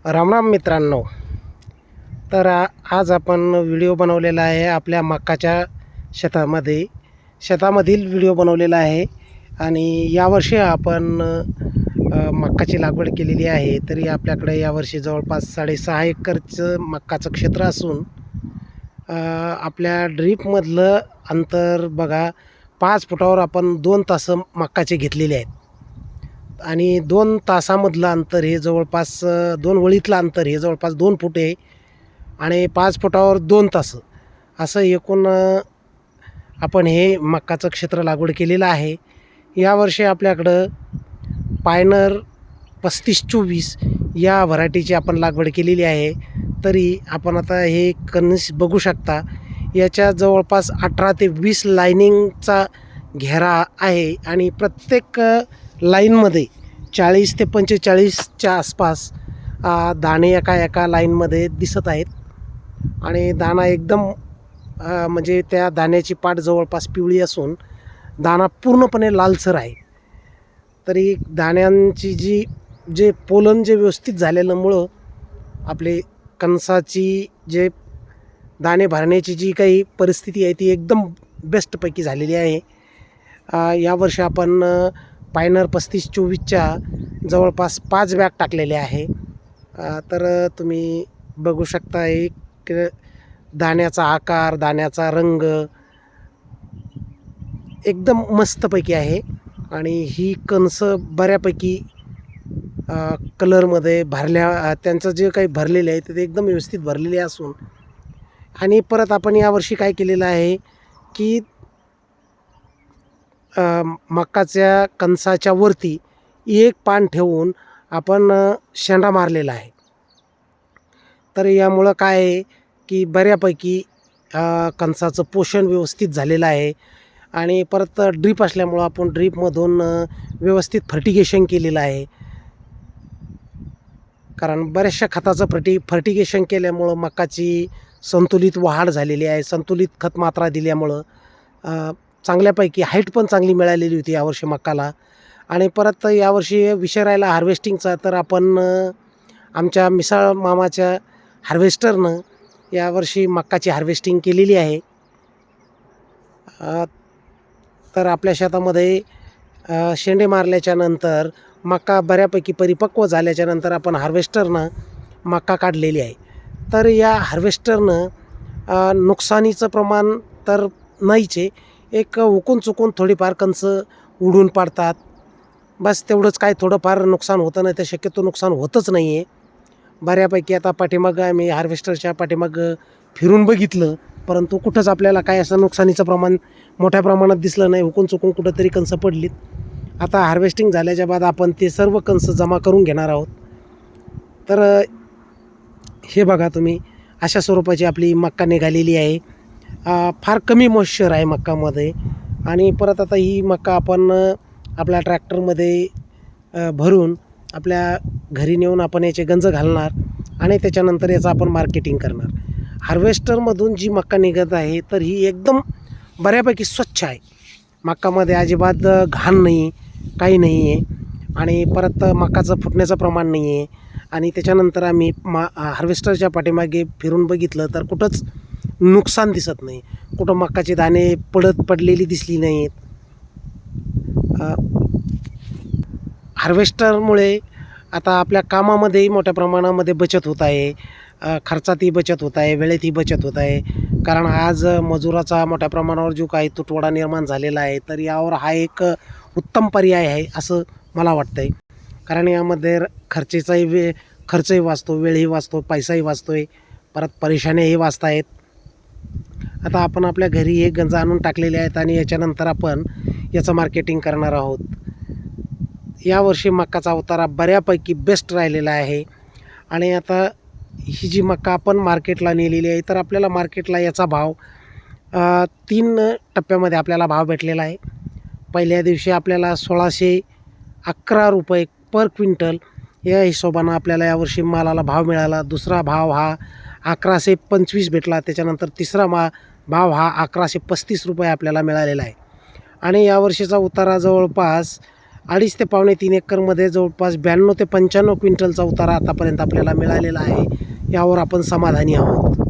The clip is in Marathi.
रामराम मित्रांनो. तर आज आपण व्हिडिओ बनवलेला आहे आपल्या मक्काच्या शेतामधील व्हिडिओ बनवलेला आहे. आणि यावर्षी आपण मक्काची लागवड केलेली आहे. तरी आपल्याकडे यावर्षी जवळपास 6.5 एकरचं मक्काचं क्षेत्र असून आपल्या ड्रीपमधलं अंतर बघा 5 फुटावर आपण 2 तासं मक्काचे घेतलेले आहेत. आणि 2 तासामधलं अंतर हे जवळपास 2 वळीतलं अंतर हे जवळपास 2 फूट आहे. आणि 5 फुटावर 2 तास असं एकूण आपण हे मक्काचं क्षेत्र लागवड केलेलं आहे. यावर्षी आपल्याकडं पायनर 3524 या व्हरायटीची आपण लागवड केलेली आहे. तरी आपण आता हे कणीस बघू शकता. याच्या जवळपास 18 ते 20 लाईनिंगचा घेरा आहे. आणि प्रत्येक लाईनमध्ये 40 ते 45च्या आसपास दाणे एका लाईनमध्ये दिसत आहेत. आणि दाणा एकदम म्हणजे त्या दाण्याची पाट जवळपास पिवळी असून दाणा पूर्णपणे लालसर आहे. तरी दाण्यांची जे पोलन व्यवस्थित झालेल्यामुळं आपले कणसाची जे दाणे भरण्याची जी काही परिस्थिती आहे ती एकदम बेस्टपैकी झालेली आहे. यावर्षी आपण पायनर 3524च्या जवळपास 5 बॅग टाकलेले आहे. तर तुम्ही बघू शकता एक दाण्याचा आकार, दाण्याचा रंग एकदम मस्तपैकी आहे. आणि ही कणसं बऱ्यापैकी कलरमध्ये त्यांचं जे काही भरलेले आहे ते एकदम व्यवस्थित भरलेले असून. आणि परत आपण यावर्षी काय केलेलं आहे की मक्काच्या कणसाच्या वरती एक पान ठेवून आपण शेंडा मारलेला आहे. तर यामुळं काय आहे की बऱ्यापैकी कणसाचं पोषण व्यवस्थित झालेलं आहे. आणि परत ड्रीप असल्यामुळं आपण ड्रीपमधून व्यवस्थित फर्टिगेशन केलेलं आहे. कारण बऱ्याचशा खताचं फर्टिगेशन केल्यामुळं मक्काची संतुलित वाढ झालेली आहे. संतुलित खत मात्रा दिल्यामुळं चांगल्यापैकी हाईट पण चांगली मिळालेली होती यावर्षी मक्काला. आणि परत यावर्षी विषय राहिला हार्वेस्टिंगचा. तर आपण आमच्या मिसाळ मामाच्या हार्वेस्टरनं यावर्षी मक्काची हार्वेस्टिंग केलेली आहे. तर आपल्या शेतामध्ये शेंडे मारल्याच्या नंतर मक्का बऱ्यापैकी परिपक्व झाल्याच्या नंतर आपण हार्वेस्टरनं मक्का काढलेली आहे. तर या हार्वेस्टरनं नुकसानीचं प्रमाण तर नाहीच आहे. एक हुकून चुकून थोडीफार कणसं उडून पाडतात, बस तेवढंच. काय थोडंफार नुकसान होतं, नाही तर शक्यतो नुकसान होतच नाही आहे. बऱ्यापैकी आता पाठीमागं आम्ही हार्वेस्टरच्या पाठीमागं फिरून बघितलं, परंतु कुठंच आपल्याला काय असं नुकसानीचं प्रमाण मोठ्या प्रमाणात दिसलं नाही. हुकून चुकून कुठंतरी कणसं पडलीत. आता हार्वेस्टिंग झाल्याच्या बाद आपण ते सर्व कणसं जमा करून घेणार आहोत. तर हे बघा तुम्ही, अशा स्वरूपाची आपली मक्का निघालेली आहे. फार कमी मॉइश्चर आहे मक्कामध्ये. आणि परत आता ही मक्का आपण आपल्या ट्रॅक्टरमध्ये भरून आपल्या घरी नेऊन आपण याचे गंज घालणार आणि त्याच्यानंतर याचं आपण मार्केटिंग करणार. हार्वेस्टरमधून जी मक्का निघत आहे तर ही एकदम बऱ्यापैकी स्वच्छ आहे. मक्कामध्ये अजिबात घाण नाही, काही नाही आहे. आणि परत मक्काचं फुटण्याचं प्रमाण नाही आहे. आणि त्याच्यानंतर आम्ही हार्वेस्टरच्या पाठीमागे फिरून बघितलं तर कुठंच नुकसान दिसत नाही. कुठं मक्काचे दाणे पडलेली दिसली नाहीत. हार्वेस्टरमुळे आता आपल्या कामामध्येही मोठ्या प्रमाणामध्ये बचत होत आहे. खर्चातही बचत होत आहे, वेळेतही बचत होत आहे. कारण आज मजुराचा मोठ्या प्रमाणावर जो काही तुटवडा निर्माण झालेला आहे, तर यावर हा एक उत्तम पर्याय आहे असं मला वाटतं आहे. कारण यामध्ये खर्चही वाचतो, वेळही वाचतो, पैसाही वाचतो आहे, परत परेशानीही वाचत आहेत. आता आपण आपल्या घरी हे गंज आणून टाकलेले आहेत आणि याच्यानंतर आपण याचं मार्केटिंग करणार आहोत. यावर्षी मक्काचा उतारा बऱ्यापैकी बेस्ट राहिलेला आहे. आणि आता ही जी मक्का आपण मार्केटला नेलेली आहे तर आपल्याला मार्केटला याचा भाव 3 टप्प्यामध्ये आपल्याला भाव भेटलेला आहे. पहिल्या दिवशी आपल्याला 1611 रुपये पर क्विंटल या हिशोबानं आपल्याला यावर्षी मालाला भाव मिळाला. दुसरा भाव हा 1125 भेटला. त्याच्यानंतर तिसरा भाव हा 1135 रुपये आपल्याला मिळालेला आहे. आणि यावर्षीचा उतारा जवळपास 2.5 ते पावणे 3 एकरमध्ये जवळपास 92 ते 95 क्विंटलचा उतारा आतापर्यंत आपल्याला मिळालेला आहे. यावर आपण समाधानी आहोत.